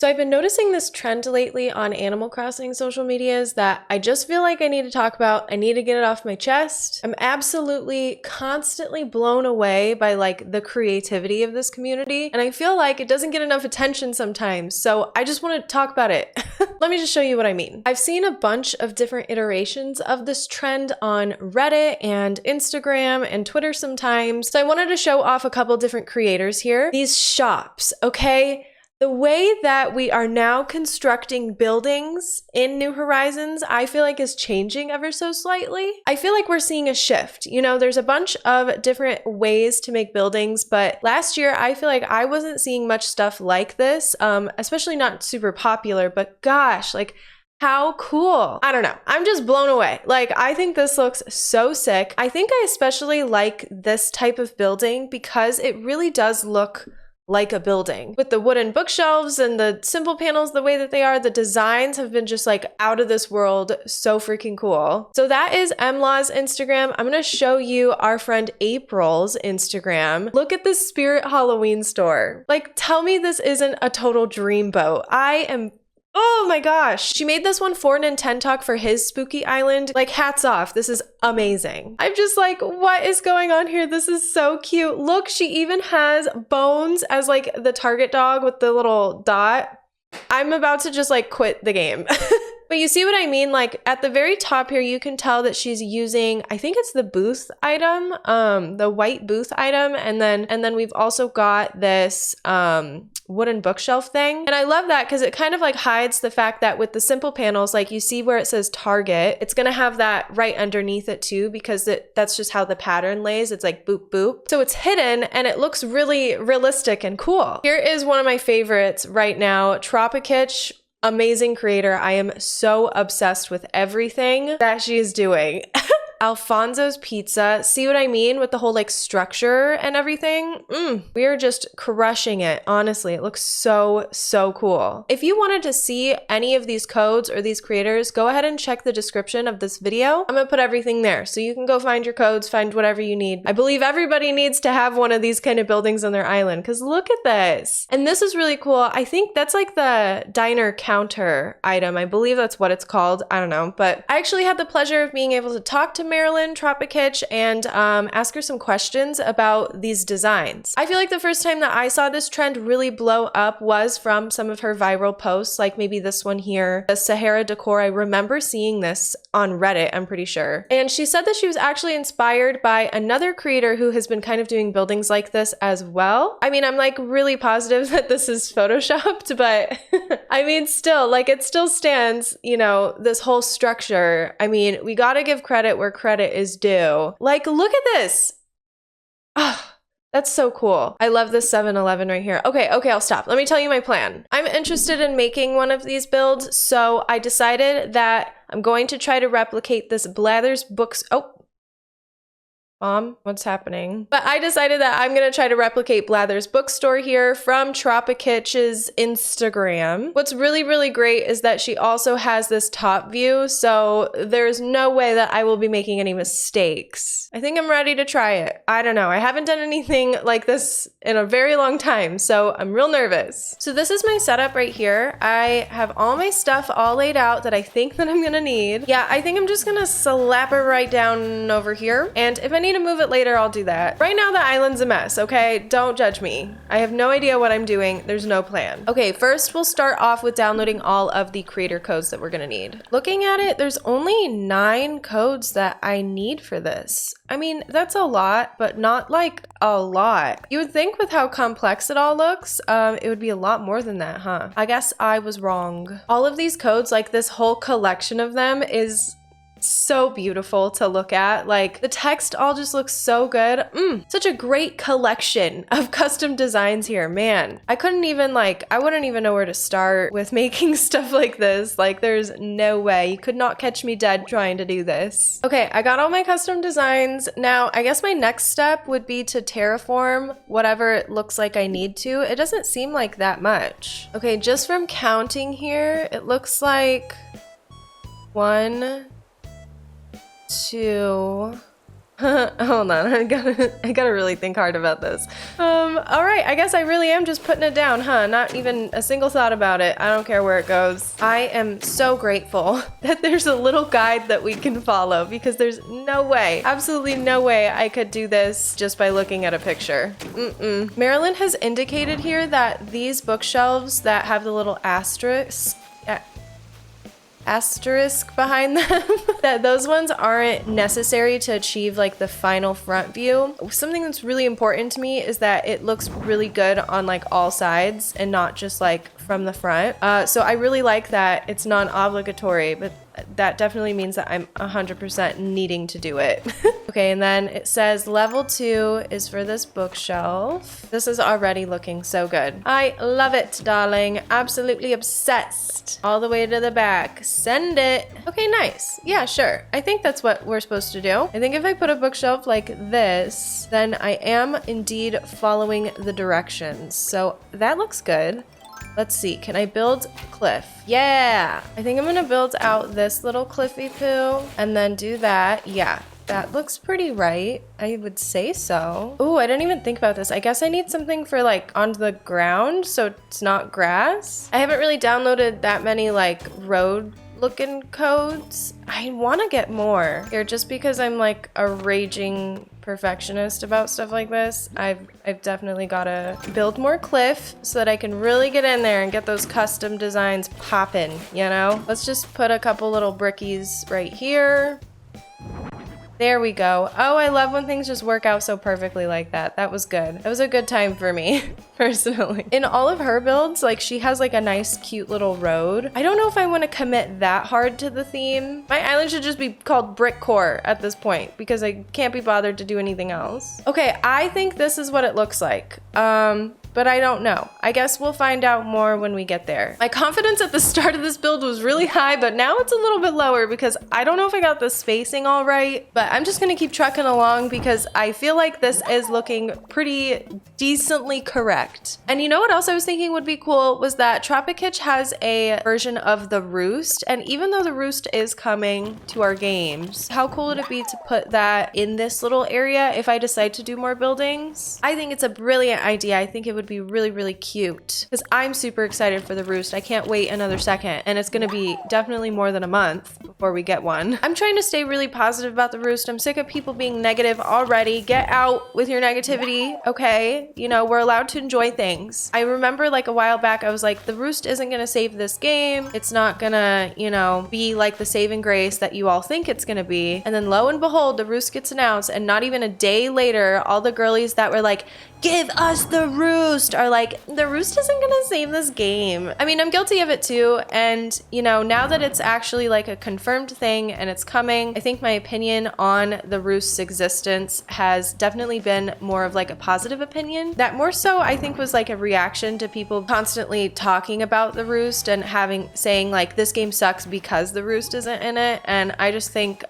So I've been noticing this trend lately on Animal Crossing social medias that I just feel like I need to talk about. I need to get it off my chest. I'm absolutely constantly blown away by like the creativity of this community. And I feel like it doesn't get enough attention sometimes. So I just want to talk about it. Let me just show you what I mean. I've seen a bunch of different iterations of this trend on Reddit and Instagram and Twitter sometimes. So I wanted to show off a couple different creators here. These shops, okay? The way that we are now constructing buildings in New Horizons, I feel like is changing ever so slightly. I feel like we're seeing a shift. You know, there's a bunch of different ways to make buildings, but last year I feel like I wasn't seeing much stuff like this, especially not super popular, but gosh, like how cool. I don't know. I'm just blown away. Like, I think this looks so sick. I think I especially like this type of building because it really does look like a building. With the wooden bookshelves and the simple panels the way that they are, the designs have been just like out of this world, so freaking cool. So that is MLaw's Instagram. I'm gonna show you our friend April's Instagram. Look at this Spirit Halloween store. Like, tell me this isn't a total dreamboat. Oh my gosh. She made this one for Nintentalk for his spooky island. Like, hats off. This is amazing. I'm just like, what is going on here? This is so cute. Look, she even has Bones as like the target dog with the little dot. I'm about to just like quit the game. But you see what I mean? Like at the very top here, you can tell that she's using, I think it's the booth item, the white booth item. And then we've also got this, wooden bookshelf thing. And I love that because it kind of like hides the fact that with the simple panels, like you see where it says Target, it's going to have that right underneath it too, because that's just how the pattern lays. It's like boop, boop. So it's hidden and it looks really realistic and cool. Here is one of my favorites right now, Tropicitch. Amazing creator. I am so obsessed with everything that she is doing. Alfonso's Pizza. See what I mean with the whole like structure and everything? We are just crushing it. Honestly, it looks so, so cool. If you wanted to see any of these codes or these creators, go ahead and check the description of this video. I'm gonna put everything there so you can go find your codes, find whatever you need. I believe everybody needs to have one of these kind of buildings on their island because look at this. And this is really cool. I think that's like the diner counter item. I believe that's what it's called. I don't know, but I actually had the pleasure of being able to talk to Marilyn Tropicitch and ask her some questions about these designs. I feel like the first time that I saw this trend really blow up was from some of her viral posts, like maybe this one here, the Sahara decor. I remember seeing this on Reddit, I'm pretty sure. And she said that she was actually inspired by another creator who has been kind of doing buildings like this as well. I mean, I'm like really positive that this is photoshopped, but I mean, still, like it still stands, you know, this whole structure. I mean, we gotta give credit where credit is due. Like, look at this. Oh, that's so cool. I love this 7-Eleven right here. Okay, I'll stop. Let me tell you my plan. I'm interested in making one of these builds, so I decided that I'm going to try to replicate this Blathers Books. Oh, Mom, what's happening? But I decided that I'm gonna try to replicate Blathers Bookstore here from Tropicitch's Instagram. What's really, really great is that she also has this top view, so there's no way that I will be making any mistakes. I think I'm ready to try it. I don't know. I haven't done anything like this in a very long time, so I'm real nervous. So this is my setup right here. I have all my stuff all laid out that I think that I'm gonna need. Yeah, I think I'm just gonna slap it right down over here. And if I need to move it later, I'll do that. Right now, the island's a mess, okay? Don't judge me. I have no idea what I'm doing. There's no plan. Okay, first we'll start off with downloading all of the creator codes that we're gonna need. Looking at it, there's only 9 codes that I need for this. I mean, that's a lot, but not like a lot. You would think with how complex it all looks, it would be a lot more than that, huh? I guess I was wrong. All of these codes, like this whole collection of them is so beautiful to look at. Like the text all just looks so good. Such a great collection of custom designs here, man. I wouldn't even know where to start with making stuff like this. Like there's no way. You could not catch me dead trying to do this. Okay, I got all my custom designs. Now, I guess my next step would be to terraform whatever it looks like I need to. It doesn't seem like that much. Okay, just from counting here, it looks like 1, 2, Hold on, I gotta really think hard about this. All right, I guess I really am just putting it down, huh? Not even a single thought about it. I don't care where it goes. I am so grateful that there's a little guide that we can follow, because there's no way, absolutely no way I could do this just by looking at a picture. Marilyn has indicated here that these bookshelves that have the little asterisk behind them, that those ones aren't necessary to achieve like the final front view. Something that's really important to me is that it looks really good on like all sides and not just like from the front. So I really like that it's non-obligatory, but that definitely means that I'm 100% needing to do it. Okay, and then it says level 2 is for this bookshelf. This is already looking so good. I love it, darling. Absolutely obsessed. All the way to the back. Send it. Okay, nice. Yeah, sure. I think that's what we're supposed to do. I think if I put a bookshelf like this, then I am indeed following the directions. So that looks good. Let's see, can I build cliff? Yeah, I think I'm gonna build out this little cliffy poo and then do that. Yeah, that looks pretty right. I would say so. Oh, I didn't even think about this. I guess I need something for like on the ground so it's not grass. I haven't really downloaded that many like road looking codes. I want to get more here just because I'm like a raging perfectionist about stuff like this. I've definitely got to build more cliff so that I can really get in there and get those custom designs popping, you know? Let's just put a couple little brickies right here. There we go. Oh, I love when things just work out so perfectly like that. That was good. That was a good time for me, personally. In all of her builds, like she has like a nice, cute little road. I don't know if I want to commit that hard to the theme. My island should just be called Brickcore at this point because I can't be bothered to do anything else. Okay, I think this is what it looks like. But I don't know. I guess we'll find out more when we get there. My confidence at the start of this build was really high, but now it's a little bit lower because I don't know if I got the spacing all right, but I'm just gonna keep trucking along because I feel like this is looking pretty decently correct. And you know what else I was thinking would be cool was that Tropic Hitch has a version of the Roost, and even though the Roost is coming to our games, how cool would it be to put that in this little area if I decide to do more buildings? I think it's a brilliant idea. I think it would be really, really cute because I'm super excited for the Roost. I can't wait another second, and it's gonna be definitely more than a month before we get one. I'm trying to stay really positive about the Roost. I'm sick of people being negative already. Get out with your negativity, okay? You know, we're allowed to enjoy things. I remember like a while back, I was like, the Roost isn't gonna save this game. It's not gonna, you know, be like the saving grace that you all think it's gonna be. And then lo and behold, the Roost gets announced, and not even a day later, all the girlies that were like, give us the Roost, are like, the Roost isn't gonna save this game. I mean, I'm guilty of it too, and you know, now that it's actually like a confirmed thing and it's coming, I think my opinion on the Roost's existence has definitely been more of like a positive opinion. That more so I think was like a reaction to people constantly talking about the Roost and saying like, this game sucks because the Roost isn't in it, and I just think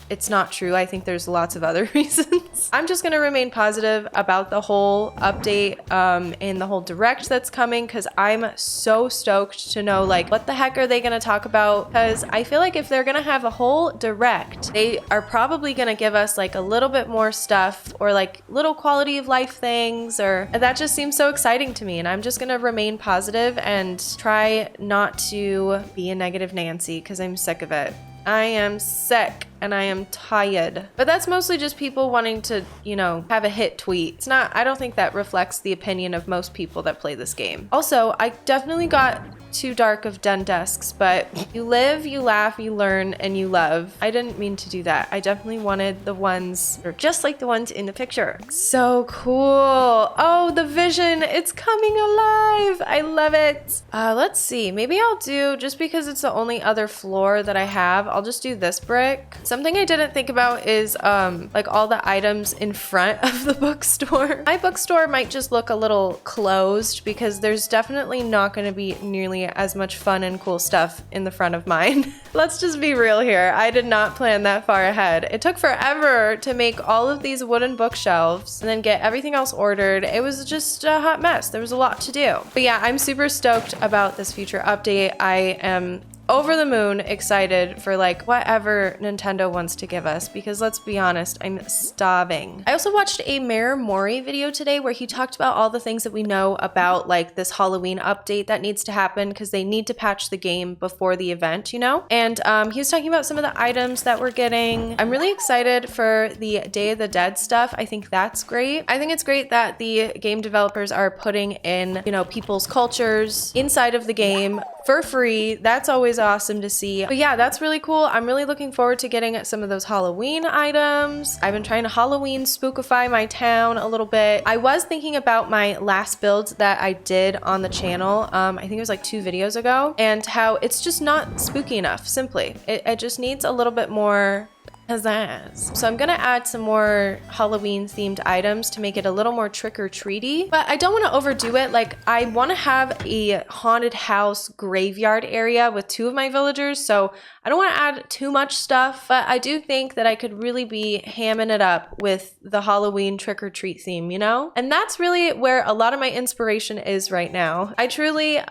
it's not true. I think there's lots of other reasons. I'm just gonna remain positive about the whole update and the whole direct that's coming because I'm so stoked to know like what the heck are they gonna talk about, because I feel like if they're gonna have a whole direct, they are probably gonna give us like a little bit more stuff or like little quality of life things, or that just seems so exciting to me, and I'm just gonna remain positive and try not to be a negative Nancy because I'm sick of it. I am sick and I am tired. But that's mostly just people wanting to, you know, have a hit tweet. It's not, I don't think that reflects the opinion of most people that play this game. Also, I definitely got too dark of den desks, but you live, you laugh, you learn, and you love. I didn't mean to do that. I definitely wanted the ones, or just like the ones in the picture. So cool. Oh, the vision, it's coming alive. I love it. Let's see, maybe I'll do, just because it's the only other floor that I have, I'll just do this brick. Something I didn't think about is like all the items in front of the bookstore. My bookstore might just look a little closed because there's definitely not going to be nearly as much fun and cool stuff in the front of mine. Let's just be real here. I did not plan that far ahead. It took forever to make all of these wooden bookshelves and then get everything else ordered. It was just a hot mess. There was a lot to do. But yeah, I'm super stoked about this future update. I am over the moon excited for like whatever Nintendo wants to give us, because let's be honest, I'm starving. I also watched a Mayor Mori video today where he talked about all the things that we know about like this Halloween update that needs to happen because they need to patch the game before the event, you know? And he was talking about some of the items that we're getting. I'm really excited for the Day of the Dead stuff. I think that's great. I think it's great that the game developers are putting in, you know, people's cultures inside of the game for free. That's always awesome to see. But yeah, that's really cool. I'm really looking forward to getting some of those Halloween items. I've been trying to Halloween spookify my town a little bit. I was thinking about my last build that I did on the channel. I think it was like 2 videos ago, and how it's just not spooky enough, simply. It just needs a little bit more pizzazz. So I'm gonna add some more Halloween themed items to make it a little more trick-or-treaty, but I don't want to overdo it. Like, I want to have a haunted house graveyard area with 2 of my villagers, so I don't want to add too much stuff, but I do think that I could really be hamming it up with the Halloween trick-or-treat theme, you know? And that's really where a lot of my inspiration is right now. I truly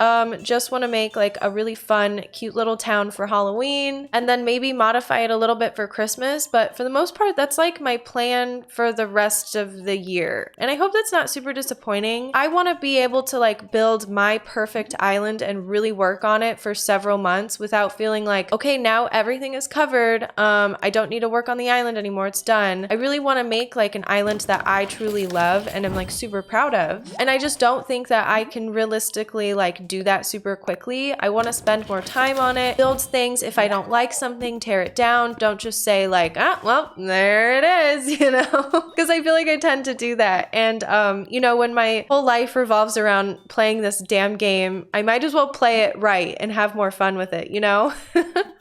just want to make like a really fun, cute little town for Halloween, and then maybe modify it a little bit for Christmas. But for the most part, that's like my plan for the rest of the year. And I hope that's not super disappointing. I want to be able to like build my perfect island and really work on it for several months without feeling like, okay, now everything is covered. I don't need to work on the island anymore. It's done. I really want to make like an island that I truly love and I'm like super proud of. And I just don't think that I can realistically like do that super quickly. I want to spend more time on it, build things. If I don't like something, tear it down. Don't just say like, ah, well, there it is, you know, because I feel like I tend to do that. And, you know, when my whole life revolves around playing this damn game, I might as well play it right and have more fun with it, you know?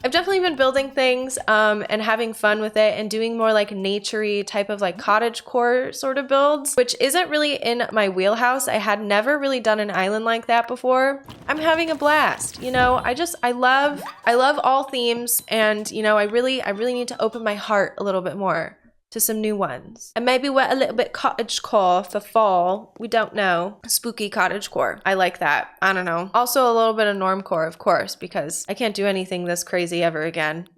I've definitely been building things and having fun with it and doing more like naturey type of like cottage core sort of builds, which isn't really in my wheelhouse. I had never really done an island like that before. I'm having a blast, you know. I love all themes, and you know, I really need to open my heart a little bit more to some new ones. And maybe we're a little bit cottagecore for fall. We don't know. Spooky cottagecore. I like that. I don't know. Also a little bit of normcore, of course, because I can't do anything this crazy ever again.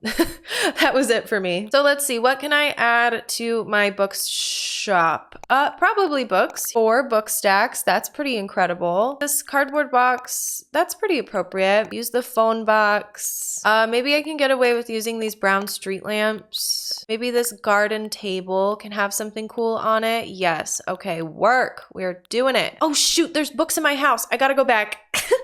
That was it for me. So let's see. What can I add to my bookshop? Probably books. 4 book stacks. That's pretty incredible. This cardboard box, that's pretty appropriate. Use the phone box. Maybe I can get away with using these brown street lamps. Maybe this garden table can have something cool on it. Yes. Okay, work. We're doing it. Oh shoot, there's books in my house. I gotta go back.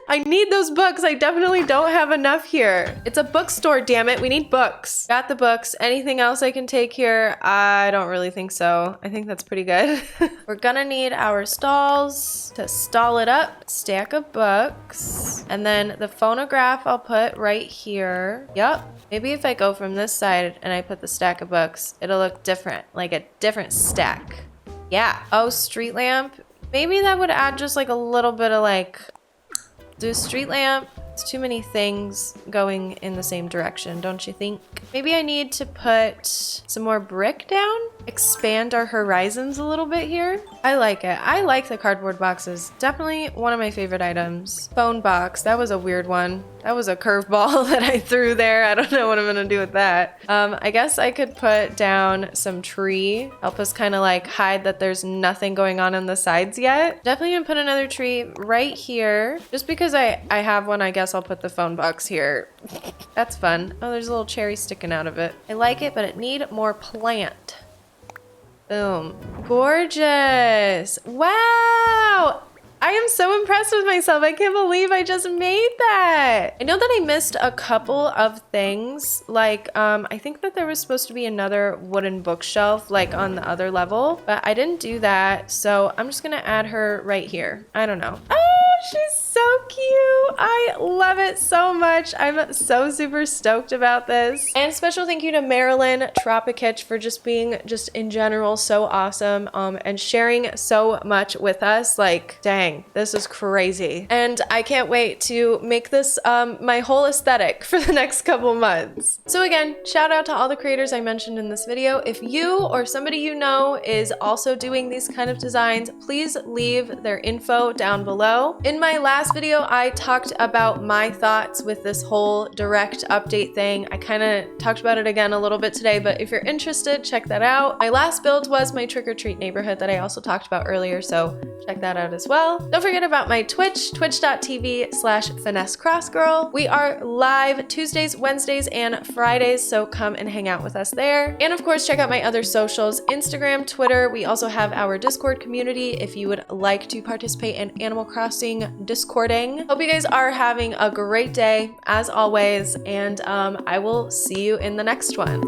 I need those books. I definitely don't have enough here. It's a bookstore, damn it. We need books. Got the books. Anything else I can take here? I don't really think so. I think that's pretty good. We're gonna need our stalls to stall it up. Stack of books. And then the phonograph I'll put right here. Yep. Maybe if I go from this side and I put the stack of books, it'll look different, like a different stack. Yeah. Oh, street lamp. Maybe that would add just like a little bit of like, do a street lamp. It's too many things going in the same direction, don't you think? Maybe I need to put some more brick down, expand our horizons a little bit here. I like it. I like the cardboard boxes. Definitely one of my favorite items. Phone box, that was a weird one. That was a curveball that I threw there. I don't know what I'm gonna do with that. I guess I could put down some tree, help us kind of like hide that there's nothing going on the sides yet. Definitely gonna put another tree right here. Just because I have one, I guess I'll put the phone box here. That's fun. Oh, there's a little cherry sticking out of it. I like it, but it need more plant. Boom. Gorgeous. Wow. I am so impressed with myself. I can't believe I just made that. I know that I missed a couple of things. Like, I think that there was supposed to be another wooden bookshelf, like on the other level, but I didn't do that. So I'm just gonna add her right here. I don't know. Oh, she's so cute. I love it so much. I'm so super stoked about this. And special thank you to Marilyn Tropicitch for just being in general so awesome and sharing so much with us. Like, dang, this is crazy. And I can't wait to make this my whole aesthetic for the next couple months. So again, shout out to all the creators I mentioned in this video. If you or somebody you know is also doing these kind of designs, please leave their info down below. In my last video, I talked about about my thoughts with this whole direct update thing. I kind of talked about it again a little bit today, but if you're interested, check that out. My last build was my trick-or-treat neighborhood that I also talked about earlier, so check that out as well. Don't forget about my Twitch, twitch.tv/finessecrossgirl. We are live Tuesdays, Wednesdays, and Fridays, so come and hang out with us there. And of course, check out my other socials, Instagram, Twitter. We also have our Discord community if you would like to participate in Animal Crossing Discording. Hope you guys are having a great day, as always, and I will see you in the next one.